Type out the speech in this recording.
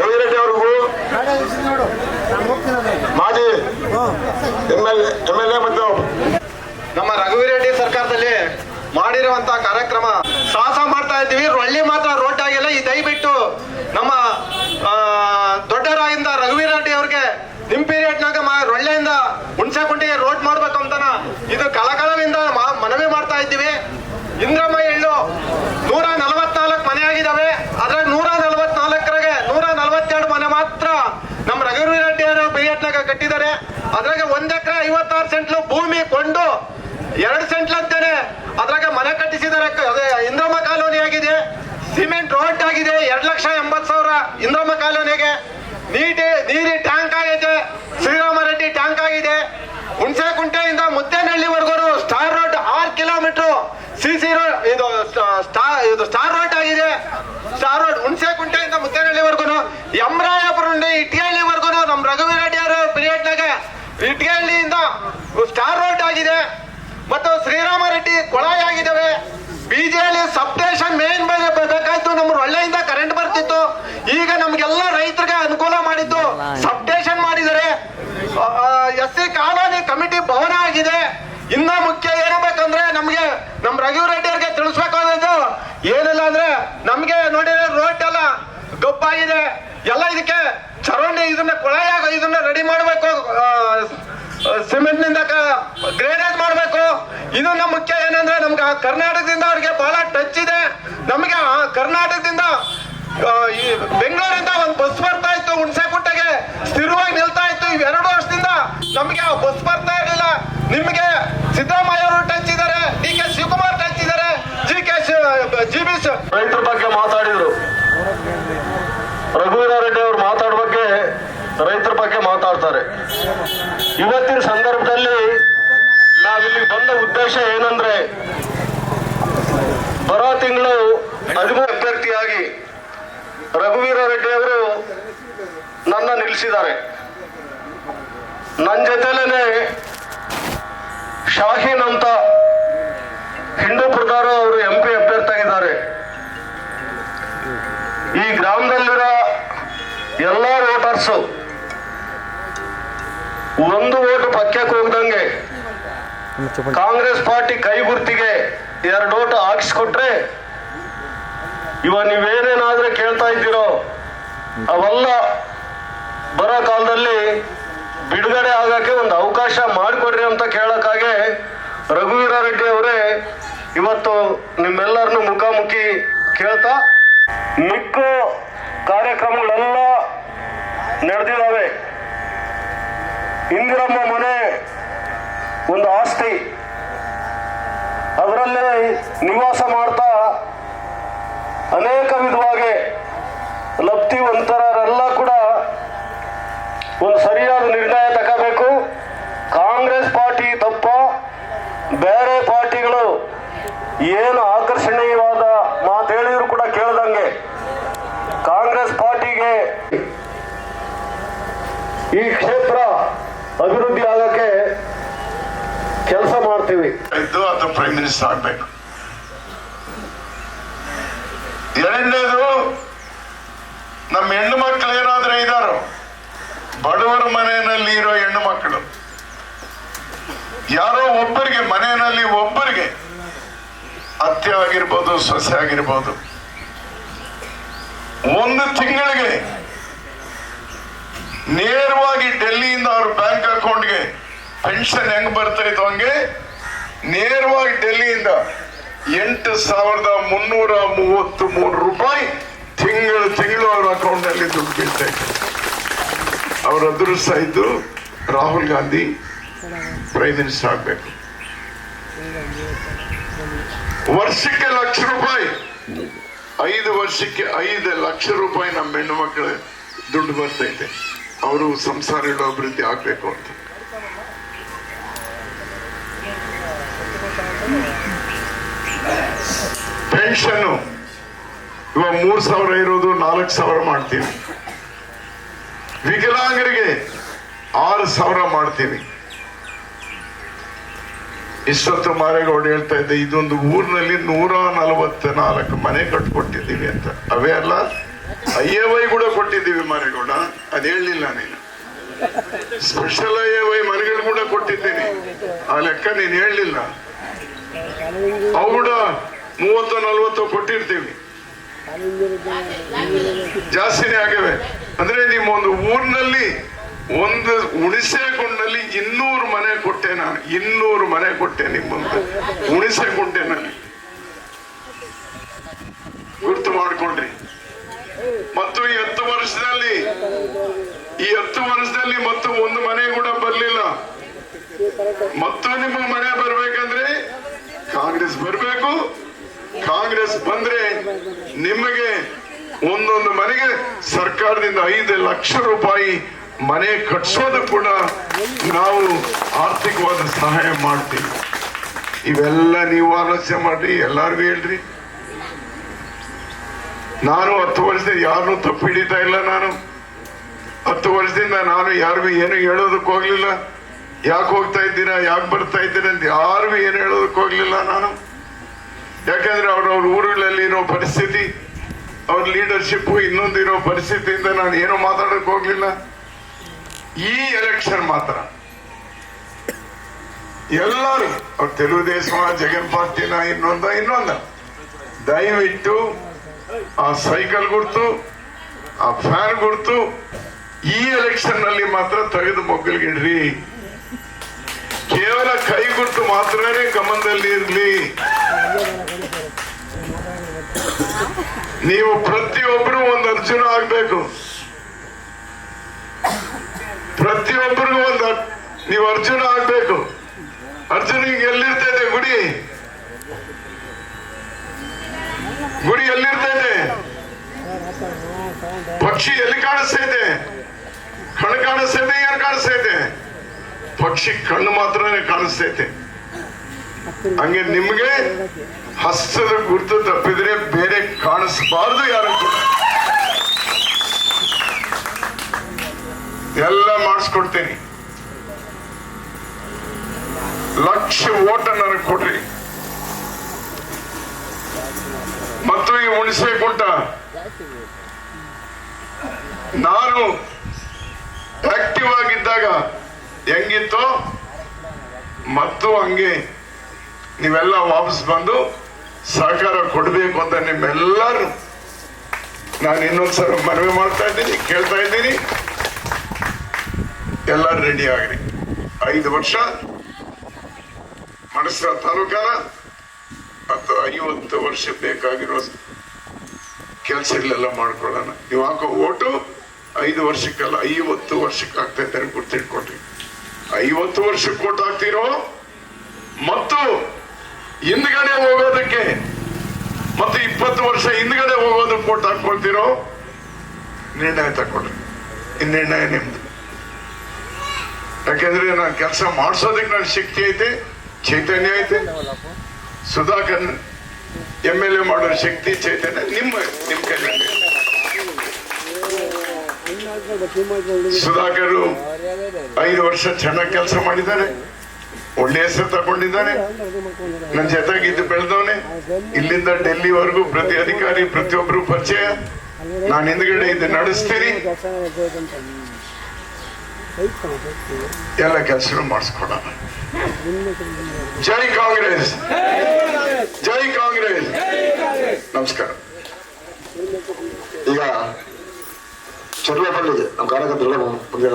ರವಿರೆಡ್ಡಿ ಅವ್ರಿಗೂ, ಮಾಜಿ MLA ಮತ್ತು ನಮ್ಮ ರಘುವೀರೆಡ್ಡಿ ಸರ್ಕಾರದಲ್ಲಿ ಮಾಡಿರುವಂತ ಕಾರ್ಯಕ್ರಮ ಸಾಹಸ ಮಾಡ್ತಾ ಇದ್ದೀವಿ. ರೊಳ್ಳಿ ಮಾತ್ರ ರೋಡ್ ಆಗಿಲ್ಲ. ಈ ದಯವಿಟ್ಟು ನಮ್ಮ ದೊಡ್ಡರಾಗಿಂದ ರಘುವೀರೆಡ್ಡಿ ಅವ್ರಿಗೆ ನಿಮ್ ಪೀರಿಯಡ್ನಾಗ ರೊಳ್ಳೆಯಿಂದ ಹುಣಸೆಕುಂಟೆಗೆ ರೋಡ್ ಮಾಡ್ಬೇಕು ಅಂತನ ಇದು ಕಳಕಳವಿಂದ ಮನವಿ ಮಾಡ್ತಾ ಇದ್ದೀವಿ. ಇಂದ್ರಮ್ಮ ಇಳ್ಳು 144 ಮನೆ ಆಗಿದಾವೆ. ಅದ್ರಾಗ 144ರಾಗೆ 142 ಮನೆ ಮಾತ್ರ ನಮ್ಮ ರಘುವೀರೆಡ್ಡಿ ಅವರು ಪೀರಿಯಡ್ನಾಗ ಕಟ್ಟಿದ್ದಾರೆ. ಅದ್ರಾಗ 1 ಎಕರೆ 56 ಸೆಂಟ್ಲು ಭೂಮಿ ಕೊಂಡು 2 ಸೆಂಟ್ಲ್ ಅಂತೇನೆ ಅದ್ರಾಗ ಮನೆ ಕಟ್ಟಿಸಿದ್ದಾರೆ. ಅದೇ ಇಂದ್ರಮ್ಮ ಕಾಲೋನಿ ಆಗಿದೆ, ಸಿಮೆಂಟ್ ರೋಡ್ ಆಗಿದೆ. 2,80,000 ಇಂದ್ರಮ್ಮ ಕಾಲೋನಿಗೆ ನೀರಿ ಟ್ಯಾಂಕ್ ಆಗಿದೆ. ಶ್ರೀರಾಮರೆಡ್ಡಿ ಟ್ಯಾಂಕ್ ಆಗಿದೆ. ಹುಣಸೆಕುಂಟೆಯಿಂದ ಮುದ್ದೇನಹಳ್ಳಿವರೆಗೂ star road 6 kilometre CC road ಇದು ಸ್ಟಾರ್ ರೋಡ್ ಆಗಿದೆ. ಸ್ಟಾರ್ ರೋಡ್ ಹುಣಸೆಕುಂಟೆಯಿಂದ ಮುದ್ದೇನಹಳ್ಳಿವರೆಗೂ, ಯಮರಾಯಪುರದಿಂದ ಇಟ್ಗಳ್ಳಿವರೆಗೂ ನಮ್ಮ ರಘುವೀರೆಡ್ಡಿ ಅವರ ಪೀರಿಯಡ್ನಾಗ ಇಟ್ಗಳ್ಳಿಯಿಂದ ಸ್ಟಾರ್ ರೋಡ್ ಆಗಿದೆ. ಮತ್ತು ಶ್ರೀರಾಮರೆಡ್ಡಿ ಕೊಳಾಯಿ ಆಗಿದ್ದಾವೆ. ಬಿಜೆಪಿ ಸಬ್ಸ್ಟೇಷನ್ ಮೇನ್ ಬೇಕಾಯ್ತು. ನಮ್ಮ ಒಳ್ಳೆಯಿಂದ ಕರೆಂಟ್ ಬರ್ತಿತ್ತು. ಈಗ ನಮ್ಗೆಲ್ಲ ರೈತರಿಗೆ ಅನುಕೂಲ ಮಾಡಿದ್ದು ಸಬ್ಸ್ಟೇಷನ್ ಮಾಡಿದ್ದಾರೆ. SC ಕಾಲೋನಿ ಕಮಿಟಿ ಭವನ ಆಗಿದೆ. ಇನ್ನ ಮುಖ್ಯ ಏನಬೇಕಂದ್ರೆ ನಮ್ಗೆ ನಮ್ ರಘುವೀರೆಡ್ಡಿ ಅವ್ರಿಗೆ ತಿಳಿಸ್ಬೇಕಾದದ್ದು ಏನಿಲ್ಲ ಅಂದ್ರೆ ನಮ್ಗೆ ನೋಡಿದ್ರೆ ರೋಡ್ ಎಲ್ಲ ಗಬ್ಬಾಗಿದೆ. ಎಲ್ಲ ಇದಕ್ಕೆ ಚರಂಡಿ ಇದನ್ನ ಕೊಳಾಯಾಗ ಇದನ್ನ ರೆಡಿ ಮಾಡ್ಬೇಕು. ಸಿಮೆಂಟ್ ನಿಂದ ಗ್ರೇನೇಜ್ ಮಾಡ್ಬೇಕು. ಇದು ನಮ್ಮ ಮುಖ್ಯ ಏನಂದ್ರೆ ನಮ್ಗೆ ಕರ್ನಾಟಕದಿಂದ ಅವ್ರಿಗೆ ಬಹಳ ಟಚ್ ಇದೆ. ನಮ್ಗೆ ಕರ್ನಾಟಕದಿಂದ ಬೆಂಗಳೂರಿಂದ ಒಂದು ಬಸ್ ಬರ್ತಾ ಇತ್ತು, ಹುಣಸೆಕುಂಟೆಗೆ ಸ್ಥಿರವಾಗಿ ನಿಲ್ತಾ ಇತ್ತು. 2 ವರ್ಷದಿಂದ ನಮ್ಗೆ ಆ ಬಸ್ ಬರ್ತಾ ಇರಲಿಲ್ಲ. ನಿಮ್ಗೆ ಸಿದ್ದರಾಮಯ್ಯ ಅವರು ಟಚ್ ಇದ್ದಾರೆ, DK ಶಿವಕುಮಾರ್ ಟಚ್ ಇದ್ದಾರೆ, GB ರೈತರ ಬಗ್ಗೆ ಮಾತಾಡಿದ್ರು. ರಘುವೀರೆಡ್ಡಿ ಅವರು ಮಾತಾಡೋ ಬಗ್ಗೆ ರೈತರ ಬಗ್ಗೆ ಮಾತಾಡ್ತಾರೆ. ಇವತ್ತಿನ ಸಂದರ್ಭದಲ್ಲಿ ನಾವಿಲ್ಲಿ ಬಂದ ಉದ್ದೇಶ ಏನಂದ್ರೆ, ಬರೋ ತಿಂಗಳು 13 ಅಭ್ಯರ್ಥಿಯಾಗಿ ರಘುವೀರೆಡ್ಡಿ ಅವರು ನನ್ನ ನಿಲ್ಲಿಸಿದ್ದಾರೆ. ನನ್ನ ಜೊತೆಲೇನೆ ಶಾಹೀನ್ ಅಂತ ಹಿಂದೂಪುರದವರು ಅವರು MP ಅಭ್ಯರ್ಥಿ ಆಗಿದ್ದಾರೆ. ಈ ಗ್ರಾಮದಲ್ಲಿರೋ ಎಲ್ಲ ವೋಟರ್ಸು 1 ಓಟು ಪಕ್ಕಕ್ಕೆ ಹೋಗ್ದಂಗೆ ಕಾಂಗ್ರೆಸ್ ಪಾರ್ಟಿ ಕೈ ಗುರ್ತಿಗೆ 2 ಓಟು ಹಾಕಿಸ್ಕೊಟ್ರೆ ನೀವೇನೇನಾದ್ರೆ ಕೇಳ್ತಾ ಇದ್ದೀರೋ ಅವೆಲ್ಲ ಬರೋ ಕಾಲದಲ್ಲಿ ಬಿಡುಗಡೆ ಆಗಕ್ಕೆ ಒಂದು ಅವಕಾಶ ಮಾಡಿಕೊಡ್ರಿ ಅಂತ ಕೇಳಕ್ಕಾಗೆ ರಘುವೀರೆಡ್ಡಿ ಅವರೇ ಇವತ್ತು ನಿಮ್ಮೆಲ್ಲರನ್ನು ಮುಖಾಮುಖಿ ಕೇಳ್ತಾ, ಮಿಕ್ಕ ಕಾರ್ಯಕ್ರಮಗಳೆಲ್ಲ ನಡೆದಿದ್ದಾವೆ. ಇಂದಿರಮ್ಮ ಮನೆ ಒಂದು ಆಸ್ತಿ, ಅದರಲ್ಲೇ ನಿವಾಸ ಮಾಡ್ತಾ ಅನೇಕ ವಿಧವಾಗಿ ಲಬ್ಧಿವಂತರೆಲ್ಲ ಕೂಡ ಒಂದು ಸರಿಯಾದ ನಿರ್ಣಯ ತಗೋಬೇಕು. ಕಾಂಗ್ರೆಸ್ ಪಾರ್ಟಿ ತಪ್ಪ, ಬೇರೆ ಪಾರ್ಟಿಗಳು ಏನು ಆಕರ್ಷಣೀಯವಾದ ಮಾತು ಹೇಳಿದ್ರು ಕೂಡ ಕೇಳ್ದಂಗೆ ಕಾಂಗ್ರೆಸ್ ಪಾರ್ಟಿಗೆ ಈ ಕ್ಷೇತ್ರ ಅಭಿವೃದ್ಧಿ ಆಗಕ್ಕೆ ಕೆಲಸ ಮಾಡ್ತೀವಿ. ಅದು ಪ್ರೈಮ್ ಮಿನಿಸ್ಟರ್ ಆಗ್ಬೇಕು. ಎರಡನೇದು, ನಮ್ಮ ಹೆಣ್ಣು ಮಕ್ಕಳು ಏನಾದ್ರೆ ಇದಾರೋ, ಬಡವರ ಮನೆಯಲ್ಲಿ ಇರೋ ಹೆಣ್ಣು ಮಕ್ಕಳು ಯಾರೋ ಒಬ್ಬರಿಗೆ ಮನೆಯಲ್ಲಿ ಒಬ್ಬರಿಗೆ ಅತ್ತೆ ಆಗಿರ್ಬೋದು, ಸೊಸೆ ಆಗಿರ್ಬೋದು, 1 ತಿಂಗಳಿಗೆ ನೇರವಾಗಿ ಡೆಲ್ಲಿಯಿಂದ ಅವ್ರ ಬ್ಯಾಂಕ್ ಅಕೌಂಟ್ಗೆ ಪೆನ್ಷನ್ ಹೆಂಗ್ ಬರ್ತಾ ಇತ್ತು ಹಂಗೆ ನೇರವಾಗಿ ಡೆಲ್ಲಿಯಿಂದ 8,333 ರೂಪಾಯಿ ತಿಂಗಳು ಅವ್ರ ಅಕೌಂಟ್ ನಲ್ಲಿ ದುಡ್ಡು ಬೀಳ್ತಾ ಇತ್ತು. ಅವ್ರ ಅದೃಷ್ಟ ಇದ್ದು ರಾಹುಲ್ ಗಾಂಧಿ ಪ್ರೈಮ್ ಮಿನಿಸ್ಟರ್ ಆಗ್ಬೇಕು. ವರ್ಷಕ್ಕೆ ₹1,00,000, 5 ವರ್ಷಕ್ಕೆ 5 ಲಕ್ಷ ರೂಪಾಯಿ ನಮ್ಮ ಹೆಣ್ಣು ಮಕ್ಕಳ ದುಡ್ಡು ಬರ್ತೈತೆ. ಅವರು ಸಂಸಾರಗಳು ಅಭಿವೃದ್ಧಿ ಆಗ್ಬೇಕು ಅಂತ. ಪೆನ್ಷನ್ ಇವಾಗ 3,000 ಇರೋದು 4,000 ಮಾಡ್ತೀವಿ. ವಿಕಲಾಂಗರಿಗೆ 6,000 ಮಾಡ್ತೀವಿ. ಇಷ್ಟೊತ್ತು ಮಾರೇಗೌಡ ಹೇಳ್ತಾ ಇದ್ದೆ, ಇದೊಂದು ಊರಿನಲ್ಲಿ 144 ಮನೆ ಕಟ್ಕೊಟ್ಟಿದ್ದೀವಿ ಅಂತ. ಅವೇ ಅಲ್ಲ IAY ಕೂಡ ಕೊಟ್ಟಿದ್ದೀವಿ ಮನೆಗೂಡ, ಅದು ಹೇಳಲಿಲ್ಲ ನೀನು. ಸ್ಪೆಷಲ್ IAY ಮನೆಗಳು ಕೂಡ ಕೊಟ್ಟಿದ್ದೀನಿ, ಆ ಲೆಕ್ಕ ನೀನು ಹೇಳಲಿಲ್ಲ. ಅವು ಕೂಡ 30-40 ಕೊಟ್ಟಿರ್ತೀವಿ, ಜಾಸ್ತಿನೇ ಆಗಿವೆ. ಅಂದ್ರೆ ನಿಮ್ಮ ಒಂದು ಊರಿನಲ್ಲಿ ಒಂದು ಹುಣಸೆಗುಂಡಲ್ಲಿ 200 ಮನೆ ಕೊಟ್ಟೆ ನಾನು, 200 ಮನೆ ಕೊಟ್ಟೆ ನಿಮ್ಮಂತ ಹುಣಸೆಗುಂಡಿನಲ್ಲಿ, ಗುರ್ತು ಮಾಡ್ಕೊಳ್ರಿ. ಮತ್ತು ಈ 10 ವರ್ಷದಲ್ಲಿ ಮತ್ತು ಒಂದು ಮನೆ ಕೂಡ ಬರ್ಲಿಲ್ಲ. ಮತ್ತು ನಿಮ್ಮ ಮನೆ ಬರ್ಬೇಕಂದ್ರೆ ಕಾಂಗ್ರೆಸ್ ಬರ್ಬೇಕು. ಕಾಂಗ್ರೆಸ್ ಬಂದ್ರೆ ನಿಮಗೆ ಒಂದೊಂದು ಮನೆಗೆ ಸರ್ಕಾರದಿಂದ 5 ಲಕ್ಷ ರೂಪಾಯಿ ಮನೆ ಕಟ್ಸೋದು ಕೂಡ ನಾವು ಆರ್ಥಿಕವಾದ ಸಹಾಯ ಮಾಡ್ತೀವಿ. ಇವೆಲ್ಲ ನೀವು ಆಲೋಚನೆ ಮಾಡ್ರಿ, ಎಲ್ಲಾರ್ಗು ಹೇಳ್ರಿ. ನಾನು 10 ವರ್ಷದಿಂದ ಯಾರನ್ನೂ ತಪ್ಪು ಹಿಡಿತಾ ಇಲ್ಲ. ನಾನು 10 ವರ್ಷದಿಂದ ನಾನು ಯಾರಿಗೂ ಏನು ಹೇಳೋದಕ್ಕೆ ಹೋಗ್ಲಿಲ್ಲ. ಯಾಕೆ ಹೋಗ್ತಾ ಇದ್ದೀರಾ, ಯಾಕೆ ಬರ್ತಾ ಇದ್ದೀರಾ ಅಂತ ಯಾರಿಗೂ ಏನು ಹೇಳೋದಕ್ಕೆ ಹೋಗ್ಲಿಲ್ಲ ನಾನು. ಯಾಕಂದ್ರೆ ಅವ್ರವ್ರ ಊರುಗಳಲ್ಲಿ ಇರೋ ಪರಿಸ್ಥಿತಿ, ಅವ್ರ ಲೀಡರ್ಶಿಪ್ ಇನ್ನೊಂದು ಇರೋ ಪರಿಸ್ಥಿತಿಯಿಂದ ನಾನು ಏನೋ ಮಾತಾಡಕ್ ಹೋಗ್ಲಿಲ್ಲ. ಈ ಎಲೆಕ್ಷನ್ ಮಾತ್ರ ಎಲ್ಲರೂ ಅವ್ರ తెలుగుదేశం ಜಗನ್ ಪಾರ್ಟಿನ ಇನ್ನೊಂದ ದಯವಿಟ್ಟು ಆ ಸೈಕಲ್ ಗುರ್ತು, ಆ ಫ್ಯಾನ್ ಗುರ್ತು ಈ ಎಲೆಕ್ಷನ್ ನಲ್ಲಿ ಮಾತ್ರ ತೆಗೆದು ಮೊಗ್ಗಲ್ಗಿಡ್ರಿ. ಕೇವಲ ಕೈ ಗುರ್ತು ಮಾತ್ರನೇ ಗಮನದಲ್ಲಿ ಇರ್ಲಿ. ನೀವು ಪ್ರತಿಯೊಬ್ಬರು ಒಂದು ಅರ್ಜುನ ಆಗ್ಬೇಕು. ಪ್ರತಿಯೊಬ್ಬರಿಗೂ ನೀವು ಅರ್ಜುನ ಆಗ್ಬೇಕು. ಅರ್ಜುನಿಗೆ ಎಲ್ಲಿರ್ತೈತೆ ಗುಡಿ? ಗುಡಿ ಎಲ್ಲಿರ್ತೈತೆ? ಪಕ್ಷಿ ಎಲ್ಲಿ ಕಾಣಿಸ್ತೈತೆ? ಕಣ್ಣು ಕಾಣಿಸ್ತೈತೆ, ಏನ್ ಕಾಣಿಸ್ತೈತೆ? ಪಕ್ಷಿ ಕಣ್ಣು ಮಾತ್ರನೇ ಕಾಣಿಸ್ತೈತೆ. ಹಂಗೆ ನಿಮ್ಗೆ ಹಸ್ತದ ಗುರುತು ತಪ್ಪಿದ್ರೆ ಬೇರೆ ಕಾಣಿಸಬಾರ್ದು ಯಾರು ಕೂಡ. ಎಲ್ಲ ಮಾಡಿಸ್ಕೊಡ್ತೀನಿ. 1 ಲಕ್ಷ ಓಟ ನನಗೆ ಕೊಡ್ರಿ. ಮತ್ತು ಈ ಹುಣಸೆಗುಂಟ ನಾನು ಆಕ್ಟಿವ್ ಆಗಿದ್ದಾಗ ಹೆಂಗಿತ್ತೋ ಮತ್ತು ಹಂಗೆ ನೀವೆಲ್ಲ ವಾಪಸ್ ಬಂದು ಸಹಕಾರ ಕೊಡಬೇಕು ಅಂತ ನಿಮ್ಮೆಲ್ಲರೂ ನಾನು ಇನ್ನೊಂದ್ಸಲ ಮನವಿ ಮಾಡ್ತಾ ಇದ್ದೀನಿ, ಕೇಳ್ತಾ ಇದ್ದೀನಿ. ಎಲ್ಲರೂ ರೆಡಿ ಆಗ್ರಿ. 5 ವರ್ಷ ಮಣಸ್ರ ತಾಲೂಕಾನ ಮತ್ತು 50 ವರ್ಷ ಬೇಕಾಗಿರೋ ಕೆಲಸಗಳೆಲ್ಲ ಮಾಡ್ಕೊಳ್ಳೋಣ. ನೀವು ಹಾಕೋ ಓಟು 5 ವರ್ಷಕ್ಕಲ್ಲ, 50 ವರ್ಷಕ್ಕೆ ಆಗ್ತೈತೆ ಅಂತ ಗುರ್ತಿಟ್ಕೊಡ್ರಿ. 50 ವರ್ಷಕ್ಕೆ ಓಟ್ ಹಾಕ್ತಿರೋ ಮತ್ತು ಹಿಂದ್ಗಡೆ ಹೋಗೋದಕ್ಕೆ ಮತ್ತು 20 ವರ್ಷ ಹಿಂದ್ಗಡೆ ಹೋಗೋದಕ್ಕೆ ಓಟ್ ಹಾಕೊಳ್ತಿರೋ ನಿರ್ಣಯ ತಗೊಳ್ರಿ. ಈ ನಿರ್ಣಯ ನಿಮ್ದು. ಯಾಕೆಂದ್ರೆ ನಾನು ಕೆಲಸ ಮಾಡಿಸೋದಕ್ಕೆ ನನ್ನ ಶಕ್ತಿ ಐತೆ, ಚೈತನ್ಯ ಐತೆ. ಸುಧಾಕರ್ MLA ಮಾಡೋ ಶಕ್ತಿ, ಚೈತನ್ಯ ನಿಮ್ಮ ಕೈಯಲ್ಲಿ. ಸುಧಾಕರ್ 5 ವರ್ಷ ಚೆನ್ನಾಗಿ ಕೆಲಸ ಮಾಡಿದ್ದಾನೆ, ಒಳ್ಳೆ ಹೆಸರು ತಗೊಂಡಿದ್ದಾನೆ. ನನ್ನ ಜೊತೆಗಿದ್ದು ಬೆಳೆದವನೆ. ಇಲ್ಲಿಂದ ಡೆಲ್ಲಿವರೆಗೂ ಪ್ರತಿ ಅಧಿಕಾರಿ ಪ್ರತಿಯೊಬ್ಬರು ಪರಿಚಯ. ನಾನು ಹಿಂದ್ಗಡೆ ಇದು ನಡೆಸ್ತೀನಿ, ಎಲ್ಲ ಕೆಲಸ ಮಾಡಿಸ್ಕೊಡೋಣ. ಜೈ ಕಾಂಗ್ರೆಸ್, ಜೈ ಕಾಂಗ್ರೆಸ್. ನಮಸ್ಕಾರ. ಈಗ ಚರ್ಲಪಳ್ಳಿಗೆ ನಮ್ಮ ಕಾರ್ಯಕರ್ತರು ಮುಂದೆ